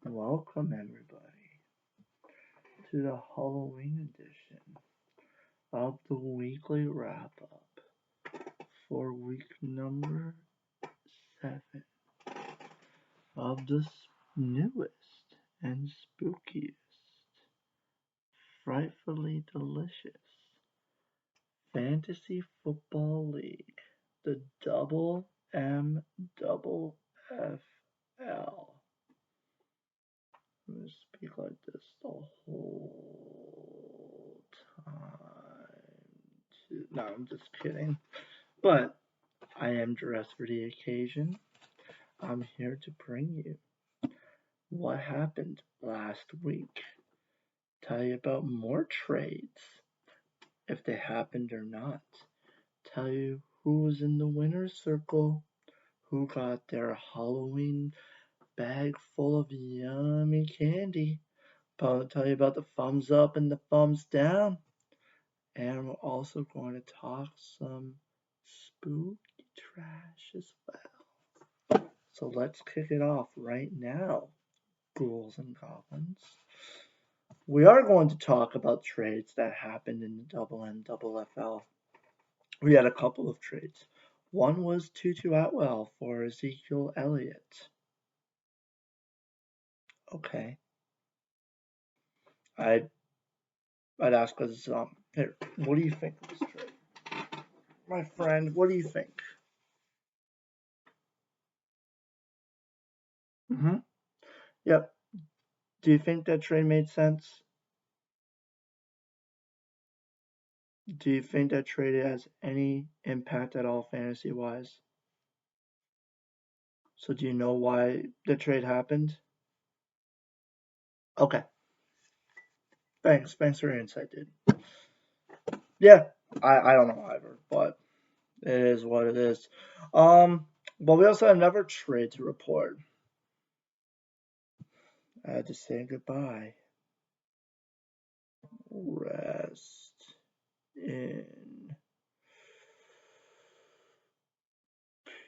Welcome, everybody, to the Halloween edition of the weekly wrap up for week number 7 of the newest and spookiest, frightfully delicious fantasy football league, the Double MMFFL. I'm going to speak like this the whole time. No, I'm just kidding. But I am dressed for the occasion. I'm here to bring you what happened last week. Tell you about more trades, if they happened or not. Tell you who was in the winner's circle, who got their Halloween bag full of yummy candy. I'll tell you about the thumbs up and the thumbs down. And we're also going to talk some spooky trash as well. So let's kick it off right now, ghouls and goblins. We are going to talk about trades that happened in the Double N Double FL. We had a couple of trades. One was Tutu Atwell for Ezekiel Elliott. Okay. I'd ask us, here, what do you think of this trade? My friend, what do you think? Yep. Do you think that trade made sense? Do you think that trade has any impact at all fantasy-wise? So do you know why the trade happened? Okay. Thanks for your insight, dude. Yeah, I don't know either, but it is what it is. But we also have another trade to report. I had to say goodbye. Rest in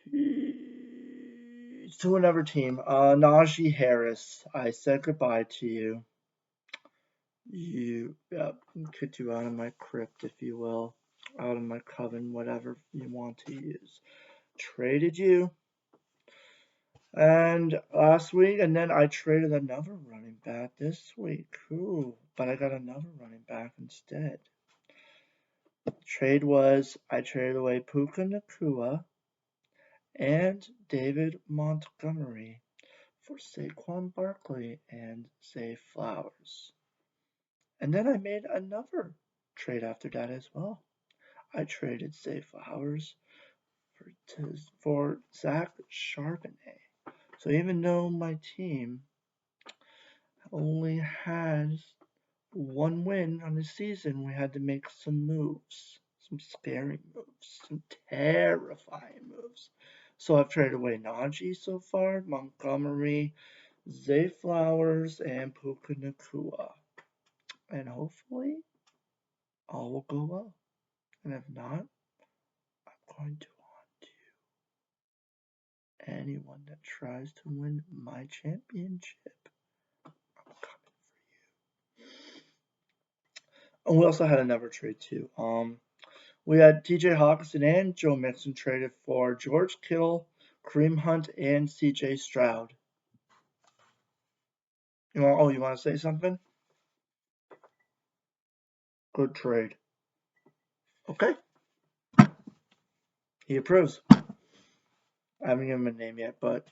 peace. To another team. Najee Harris, I said goodbye to you. Kicked you out of my crypt, if you will, out of my coven, whatever you want to use. Traded you, and last week, and then I traded another running back this week. Ooh, but I got another running back instead. Trade was I traded away Puka Nacua and David Montgomery for Saquon Barkley and Zay Flowers. And then I made another trade after that as well. I traded Zay Flowers for Zach Charbonnet. So even though my team only has one win on the season, we had to make some moves, some scary moves, some terrifying moves. So I've traded away Najee so far, Montgomery, Zay Flowers, and Puka Nacua. And hopefully all will go well. And if not, I'm going to haunt you. Anyone that tries to win my championship, I'm coming for you. And we also had another trade too. We had TJ Hawkinson and Joe Mixon traded for George Kittle, Kareem Hunt, and CJ Stroud. You want to say something? Good trade. Okay. He approves. I haven't given him a name yet, but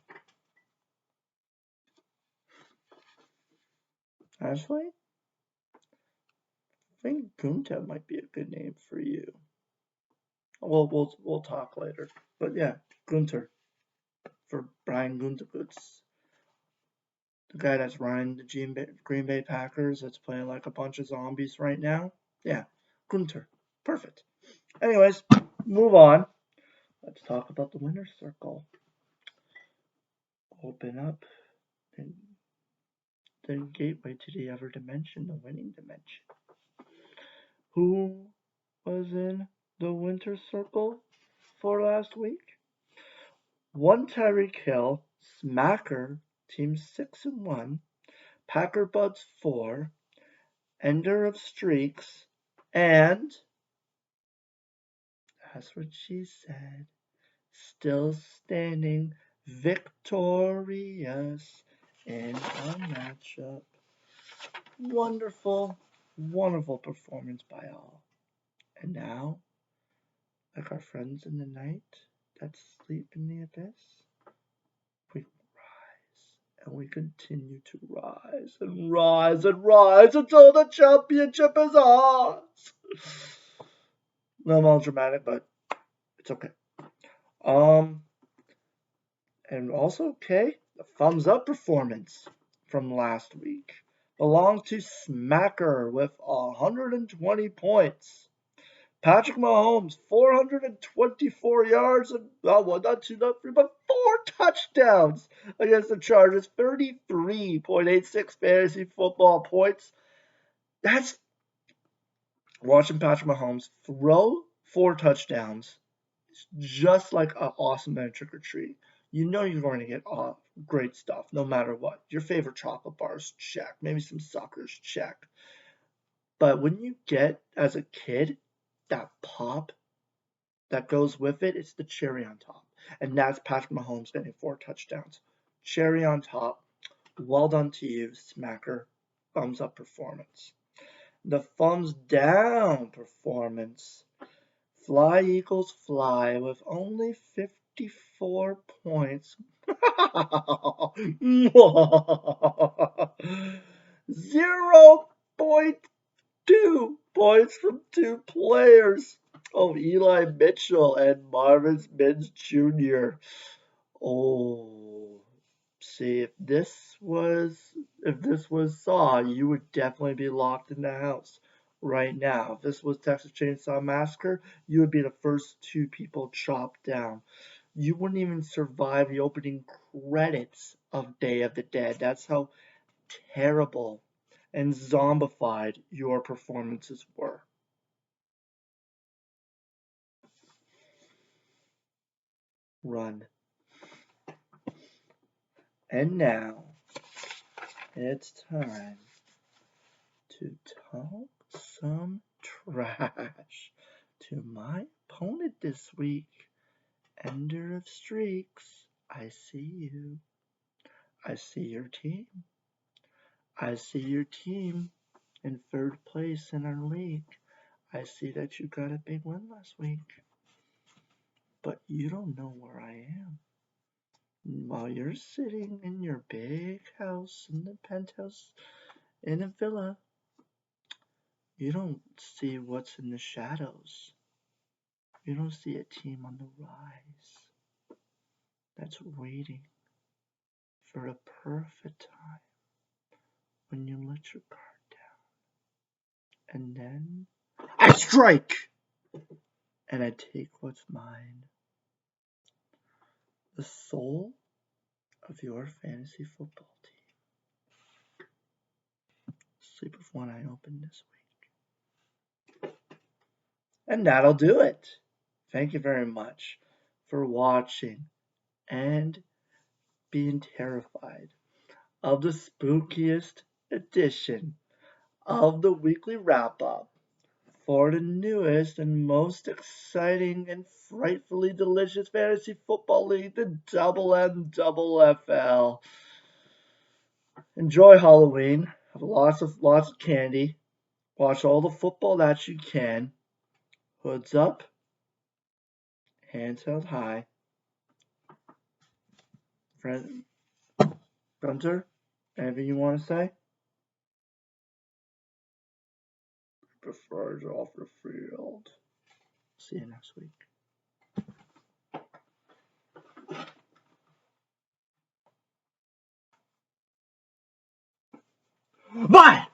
actually, I think Gunta might be a good name for you. We'll talk later. But yeah, Gunter for Brian Gutekunst, the guy that's running the Green Bay Packers that's playing like a bunch of zombies right now. Yeah, Gunter. Perfect. Anyways, move on. Let's talk about the winner's circle. Open up the gateway to the other dimension, the winning dimension. Who was in the winter circle for last week? One Tyreek Hill, Smacker, team 6-1, Packer Buds 4, Ender of Streaks, and that's what she said. Still standing victorious in our matchup. Wonderful, wonderful performance by all. And now, like our friends in the night that sleep in the abyss, we rise and we continue to rise and rise and rise until the championship is ours. A little melodramatic, but it's okay. And also, okay, the thumbs up performance from last week belonged to Smacker with 120 points. Patrick Mahomes, 424 yards and one, not two, not three, but 4 touchdowns against the Chargers. 33.86 fantasy football points. That's watching Patrick Mahomes throw 4 touchdowns. It's just like an awesome night trick or treat. You know you're going to get great stuff no matter what. Your favorite chocolate bars, check. Maybe some suckers, check. But when you get, as a kid, that pop that goes with it, it's the cherry on top. And that's Patrick Mahomes getting 4 touchdowns. Cherry on top. Well done to you, Smacker. Thumbs up performance. The thumbs down performance. Fly Eagles fly with only 54 points. 0.2 points from 2 players. Oh, Eli Mitchell and Marvin Mims Jr. Oh, see, if this was Saw, you would definitely be locked in the house right now. If this was Texas Chainsaw Massacre, you would be the first 2 people chopped down. You wouldn't even survive the opening credits of Day of the Dead. That's how terrible and zombified your performances were. Run. And now, it's time to talk some trash to my opponent this week. Ender of Streaks, I see you. I see your team. I see your team in 3rd place in our league. I see that you got a big win last week. But you don't know where I am. While you're sitting in your big house in the penthouse in a villa, you don't see what's in the shadows. You don't see a team on the rise that's waiting for a perfect time when you let your guard down. And then I strike! And I take what's mine. The soul of your fantasy football team. Sleep with one eye open this week. And that'll do it. Thank you very much for watching and being terrified of the spookiest edition of the weekly wrap-up for the newest and most exciting and frightfully delicious fantasy football league, the MMFFL. Enjoy Halloween. Have lots of candy. Watch all the football that you can. Hoods up. Hands held high. Friend, Gunter, anything you want to say? Prefers off the field. See you next week. Bye!